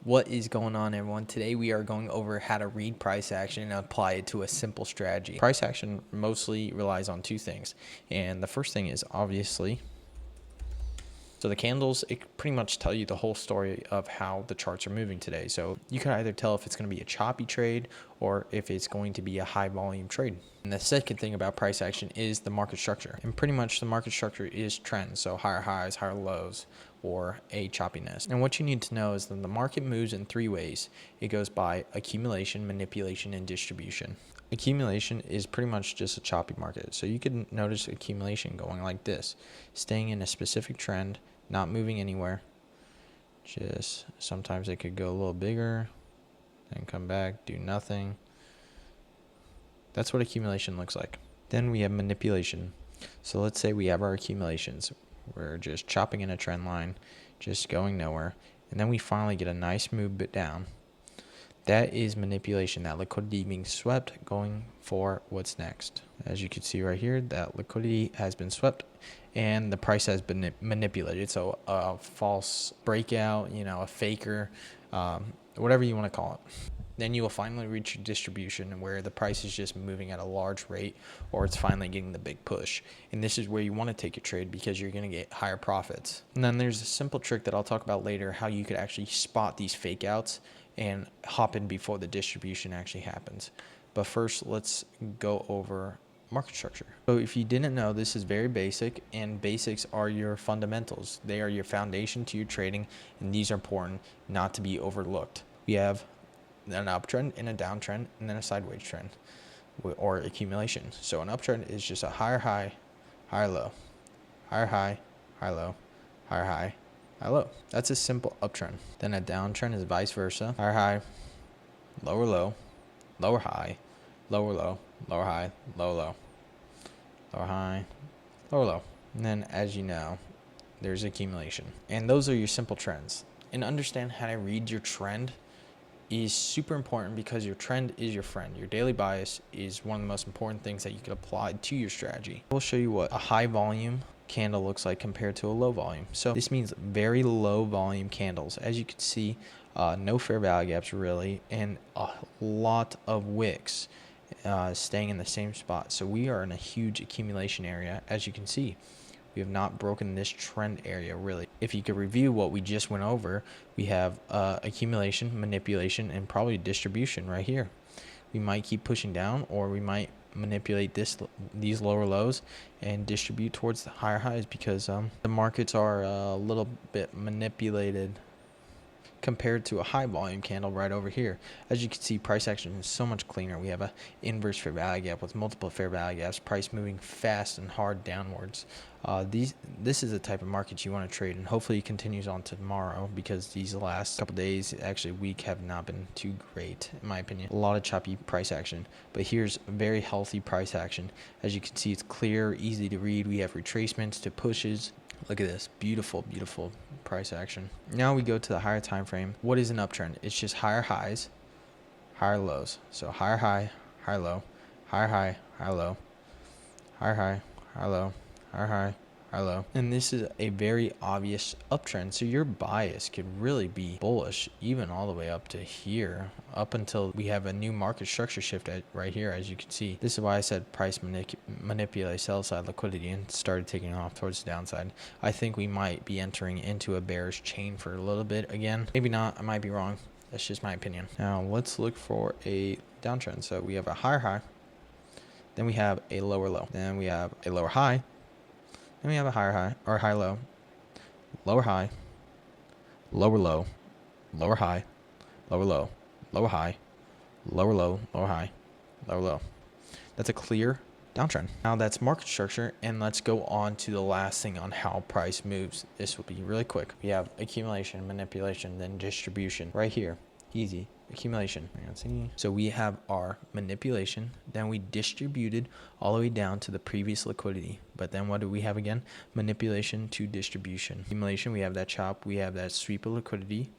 What is going on, everyone? Today we are going over how to read price action and apply it to a simple strategy. Price action mostly relies on two things, and the first thing is obviously, so the candles, it pretty much tell you the whole story of how the charts are moving today. So you can either tell if it's going to be a choppy trade or if it's going to be a high volume trade. And the second thing about price action is the market structure. And pretty much the market structure is trends. So higher highs, higher lows, or a choppiness. And what you need to know is that the market moves in three ways. It goes by accumulation, manipulation, and distribution. Accumulation is pretty much just a choppy market. So you could notice accumulation going like this, staying in a specific trend, not moving anywhere. Just sometimes it could go a little bigger and come back, do nothing. That's what accumulation looks like. Then we have manipulation. So let's say we have our accumulations. We're just chopping in a trend line, just going nowhere. And then we finally get a nice move bit down. That is manipulation, that liquidity being swept, going for what's next. As you can see right here, that liquidity has been swept and the price has been manipulated. So a false breakout, a faker, whatever you want to call it. Then you will finally reach your distribution where the price is just moving at a large rate, or it's finally getting the big push. And this is where you want to take your trade because you're going to get higher profits. And then there's a simple trick that I'll talk about later, how you could actually spot these fake outs and hop in before the distribution actually happens. But first, let's go over market structure. So if you didn't know, this is very basic, and basics are your fundamentals. They are your foundation to your trading, and these are important not to be overlooked. We have an uptrend and a downtrend, and then a sideways trend or accumulation. So an uptrend is just a higher high, higher low, higher high, higher low, higher high, higher low. That's a simple uptrend. Then a downtrend is vice versa, higher high, lower low, lower high, lower low, lower high, lower low, lower high, lower low. And then, as you know, there's accumulation. And those are your simple trends. And understand how to read your trend is super important because your trend is your friend. Your daily bias is one of the most important things that you can apply to your strategy. We'll show you what a high volume candle looks like compared to a low volume. So this means very low volume candles. As you can see, no fair value gaps really, and a lot of wicks staying in the same spot. So we are in a huge accumulation area. As you can see, we have not broken this trend area really. If you could review what we just went over, we have accumulation, manipulation, and probably distribution right here. We might keep pushing down, or we might manipulate these lower lows and distribute towards the higher highs because the markets are a little bit manipulated compared to a high volume candle right over here. As you can see, price action is so much cleaner. We have a inverse fair value gap with multiple fair value gaps, price moving fast and hard downwards. This is the type of market you want to trade, and hopefully it continues on tomorrow because these last couple days, actually week, have not been too great in my opinion. A lot of choppy price action, but here's very healthy price action. As you can see, it's clear, easy to read. We have retracements to pushes. Look at this, beautiful, beautiful price action. Now we go to the higher time frame. What is an uptrend? It's just higher highs, higher lows. So higher high, higher low, higher high, higher low, higher high, higher low, higher high, higher low. And this is a very obvious uptrend. So your bias could really be bullish, even all the way up to here, up until we have a new market structure shift right here. As you can see, this is why I said price manipulate sell side liquidity and started taking off towards the downside. I think we might be entering into a bearish chain for a little bit again. Maybe not, I might be wrong. That's just my opinion. Now let's look for a downtrend. So we have a higher high, then we have a lower low, then we have a lower high, then we have a higher high, or high low, lower high, lower low, lower high, lower low, lower high, lower low, lower high, lower low. That's a clear downtrend. Now that's market structure, and let's go on to the last thing on how price moves. This will be really quick. We have accumulation, manipulation, then distribution right here. Easy. Accumulation. So we have our manipulation, then we distributed all the way down to the previous liquidity. But then what do we have again? Manipulation to distribution. Accumulation, we have that chop, we have that sweep of liquidity,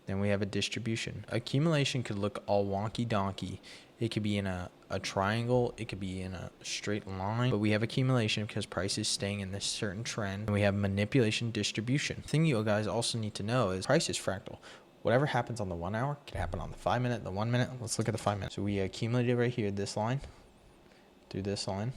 then we have a distribution. Accumulation could look all wonky donkey. It could be in a triangle, it could be in a straight line, but we have accumulation because price is staying in this certain trend, and we have manipulation, distribution. The thing you guys also need to know is price is fractal. Whatever happens on the 1 hour can happen on the 5 minute, the 1 minute. Let's look at the 5 minute. So we accumulated right here, this line, through this line,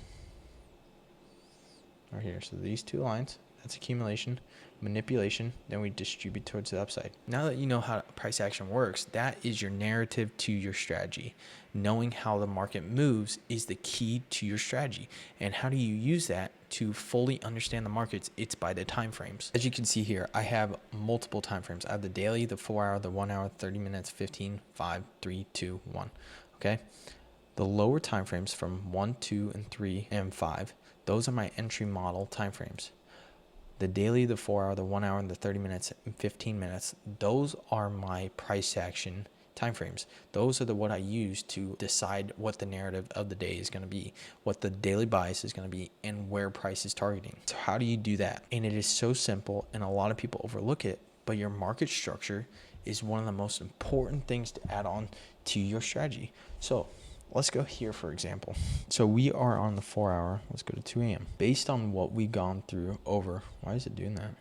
right here. So these two lines, that's accumulation, manipulation, then we distribute towards the upside. Now that you know how price action works, that is your narrative to your strategy. Knowing how the market moves is the key to your strategy. And how do you use that to fully understand the markets? It's by the time frames. As you can see here, I have multiple time frames. I have the daily, the 4 hour, the 1 hour, 30 minutes, 15, 5, 3, 2, 1. Okay. The lower time frames from 1, 2, and 3, and 5, those are my entry model time frames. The daily, the 4 hour, the 1 hour, and the 30 minutes and 15 minutes, those are my price action timeframes. Those are what I use to decide what the narrative of the day is going to be, what the daily bias is going to be, and where price is targeting. So how do you do that? And it is so simple, and a lot of people overlook it, but your market structure is one of the most important things to add on to your strategy. So let's go here, for example. So we are on the 4 hour. Let's go to 2 a.m. Based on what we've gone through over, why is it doing that?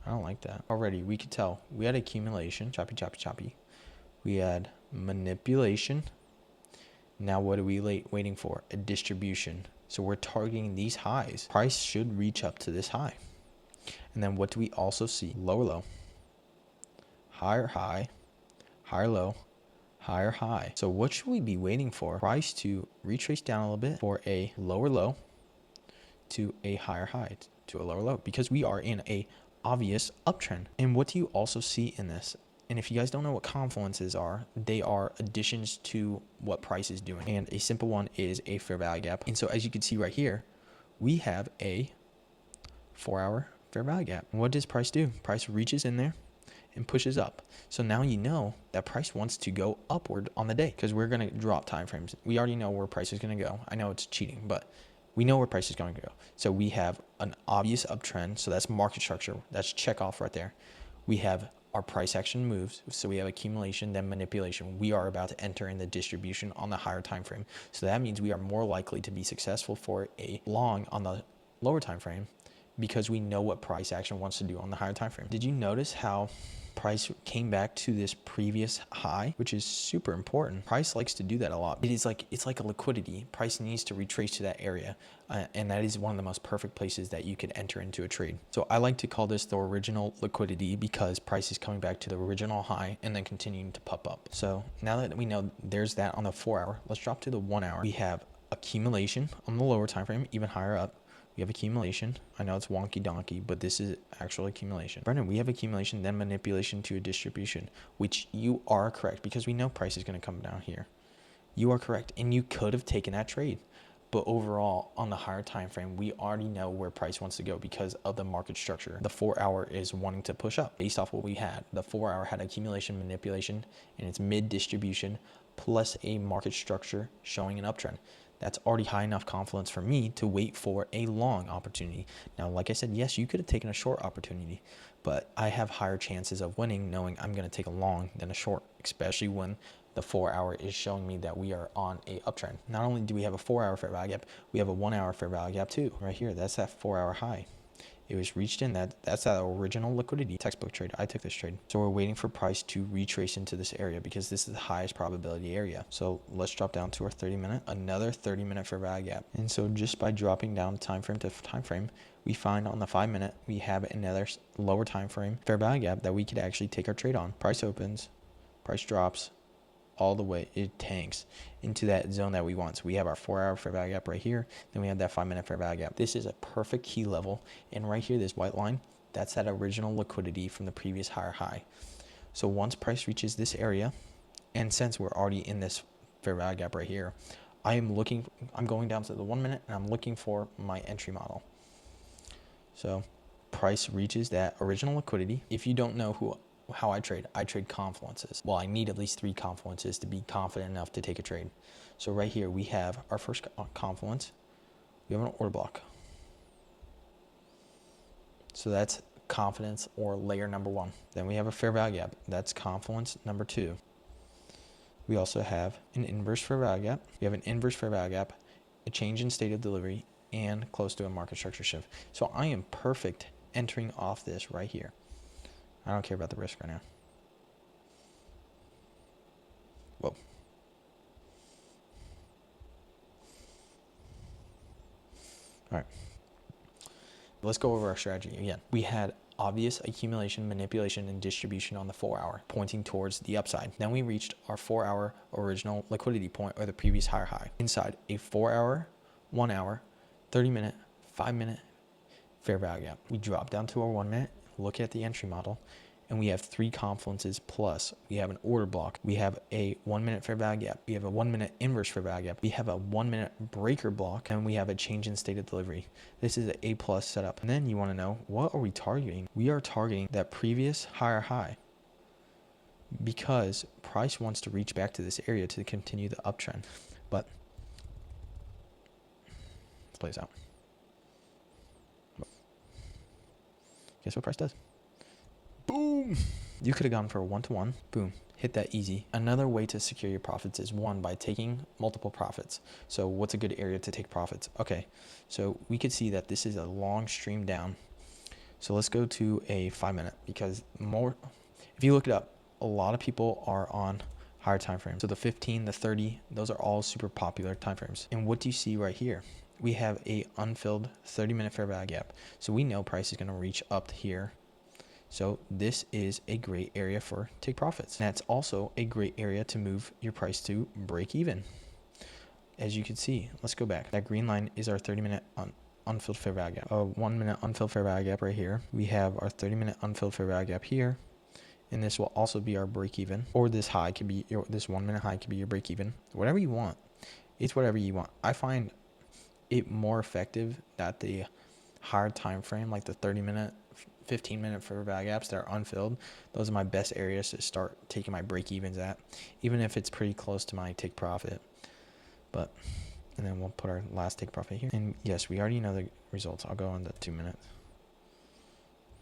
I don't like that. Already, we could tell we had accumulation, choppy, choppy, choppy. We had manipulation. Now what are we waiting for? A distribution. So we're targeting these highs. Price should reach up to this high. And then what do we also see? Lower low, higher high, higher low, higher high. So what should we be waiting for? Price to retrace down a little bit for a lower low to a higher high to a lower low, because we are in a obvious uptrend. And what do you also see in this? And if you guys don't know what confluences are, they are additions to what price is doing. And a simple one is a fair value gap. And so as you can see right here, we have a 4 hour fair value gap. And what does price do? Price reaches in there and pushes up. So now you know that price wants to go upward on the day, because we're going to drop time frames. We already know where price is going to go. I know it's cheating, but we know where price is going to go. So we have an obvious uptrend. So that's market structure. That's check off right there. We have our price action moves. So we have accumulation, then manipulation. We are about to enter in the distribution on the higher time frame. So that means we are more likely to be successful for a long on the lower time frame, because we know what price action wants to do on the higher time frame. Did you notice how price came back to this previous high, which is super important? Price likes to do that a lot. It's like a liquidity. Price needs to retrace to that area, and that is one of the most perfect places that you could enter into a trade. So I like to call this the original liquidity, because price is coming back to the original high and then continuing to pop up. So now that we know there's that on the 4 hour, let's drop to the 1 hour. We have accumulation on the lower time frame, even higher up. We have accumulation. I know it's wonky donkey, but this is actual accumulation. Brendan, we have accumulation, then manipulation to a distribution, which you are correct, because we know price is going to come down here. You are correct, and you could have taken that trade. But overall, on the higher time frame, we already know where price wants to go because of the market structure. The 4 hour is wanting to push up based off what we had. The 4 hour had accumulation, manipulation, and it's mid distribution plus a market structure showing an uptrend. That's already high enough confidence for me to wait for a long opportunity. Now, like I said, yes, you could have taken a short opportunity, but I have higher chances of winning knowing I'm going to take a long than a short, especially when the 4 hour is showing me that we are on a uptrend. Not only do we have a 4 hour fair value gap, we have a 1 hour fair value gap too. Right here, that's that 4 hour high. It was reached in. That's that original liquidity textbook trade. I took this trade. So we're waiting for price to retrace into this area, because this is the highest probability area. So let's drop down to our 30 minute, another 30 minute fair value gap. And so just by dropping down time frame to time frame, we find on the 5 minute, we have another lower time frame fair value gap that we could actually take our trade on. Price opens, price drops, all the way, it tanks into that zone that we want. So we have our 4 hour fair value gap right here. Then we have that 5 minute fair value gap. This is a perfect key level. And right here, this white line, that's that original liquidity from the previous higher high. So once price reaches this area, and since we're already in this fair value gap right here, I'm going down to the 1 minute, and I'm looking for my entry model. So price reaches that original liquidity. If you don't know how I trade confluences. Well, I need at least 3 confluences to be confident enough to take a trade. So right here, we have our first confluence. We have an order block. So that's confidence or layer number 1. Then we have a fair value gap. That's confluence number 2. We also have an inverse fair value gap. We have an inverse fair value gap, a change in state of delivery, and close to a market structure shift. So I am perfect entering off this right here. I don't care about the risk right now. Whoa. All right. Let's go over our strategy again. We had obvious accumulation, manipulation, and distribution on the 4 hour, pointing towards the upside. Then we reached our 4 hour original liquidity point, or the previous higher high, inside a 4 hour, 1 hour, 30-minute, 5-minute fair value gap. We drop down to our 1 minute, look at the entry model, and we have 3 confluences plus. We have an order block. We have a 1 minute fair value gap. We have a 1 minute inverse fair value gap. We have a 1 minute breaker block, and we have a change in state of delivery. This is an A plus setup. And then you want to know, what are we targeting? We are targeting that previous higher high, because price wants to reach back to this area to continue the uptrend. But let's play this out. Guess what price does? Boom! You could have gone for a 1-to-1. Boom. Hit that easy. Another way to secure your profits is, one, by taking multiple profits. So what's a good area to take profits? Okay, so we could see that this is a long stream down. So let's go to a 5 minute, because if you look it up, a lot of people are on higher time frames. So the 15, the 30, those are all super popular time frames. And what do you see right here? We have a unfilled 30-minute fair value gap. So we know price is going to reach up here. So this is a great area for take profits. And that's also a great area to move your price to break even. As you can see, let's go back. That green line is our 30-minute unfilled fair value gap. A 1 minute unfilled fair value gap right here. We have our 30-minute unfilled fair value gap here. And this will also be our break even. Or this high could be this 1 minute high could be your break even. Whatever you want. It's whatever you want. I find it more effective that the higher time frame, like the 30-minute, 15-minute fair value gaps that are unfilled, those are my best areas to start taking my break evens at, even if it's pretty close to my take profit. And then we'll put our last take profit here. And yes, we already know the results. I'll go on the 2 minutes.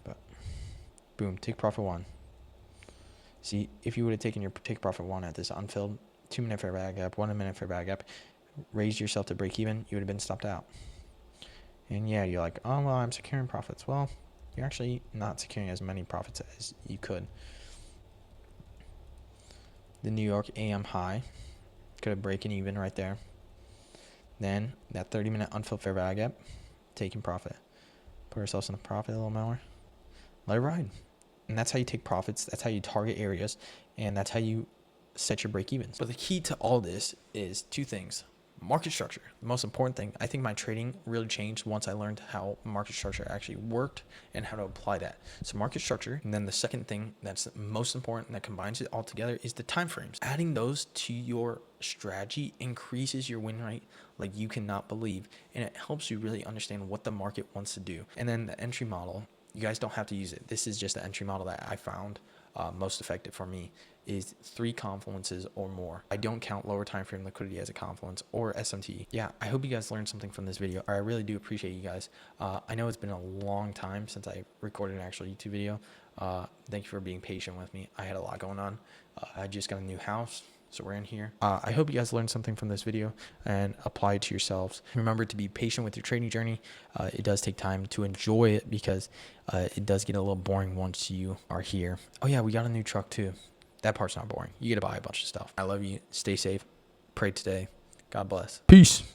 But boom, take profit 1. See, if you would have taken your take profit 1 at this unfilled 2 minute fair value gap, 1 minute fair value gap, raised yourself to break even, you would have been stopped out. And yeah, you're like, oh, well, I'm securing profits. Well, you're actually not securing as many profits as you could. The New York AM high could have broken even right there. Then that 30-minute unfilled fair value gap, taking profit. Put ourselves in the profit a little more. Let it ride. And that's how you take profits. That's how you target areas. And that's how you set your break evens. But the key to all this is 2 things. Market structure, the most important thing. I think my trading really changed once I learned how market structure actually worked and how to apply that. So market structure, and then the second thing that's most important that combines it all together is the time frames. Adding those to your strategy increases your win rate like you cannot believe, and it helps you really understand what the market wants to do. And then the entry model, you guys don't have to use it. This is just the entry model that I found most effective for me, is 3 confluences or more. I don't count lower time frame liquidity as a confluence or SMT. Yeah, I hope you guys learned something from this video. I really do appreciate you guys. I know it's been a long time since I recorded an actual YouTube video. Thank you for being patient with me. I had a lot going on. I just got a new house, so we're in here. I hope you guys learned something from this video and apply it to yourselves. Remember to be patient with your trading journey. It does take time to enjoy it, because it does get a little boring once you are here. Oh yeah, we got a new truck too. That part's not boring. You get to buy a bunch of stuff. I love you. Stay safe. Pray today. God bless. Peace.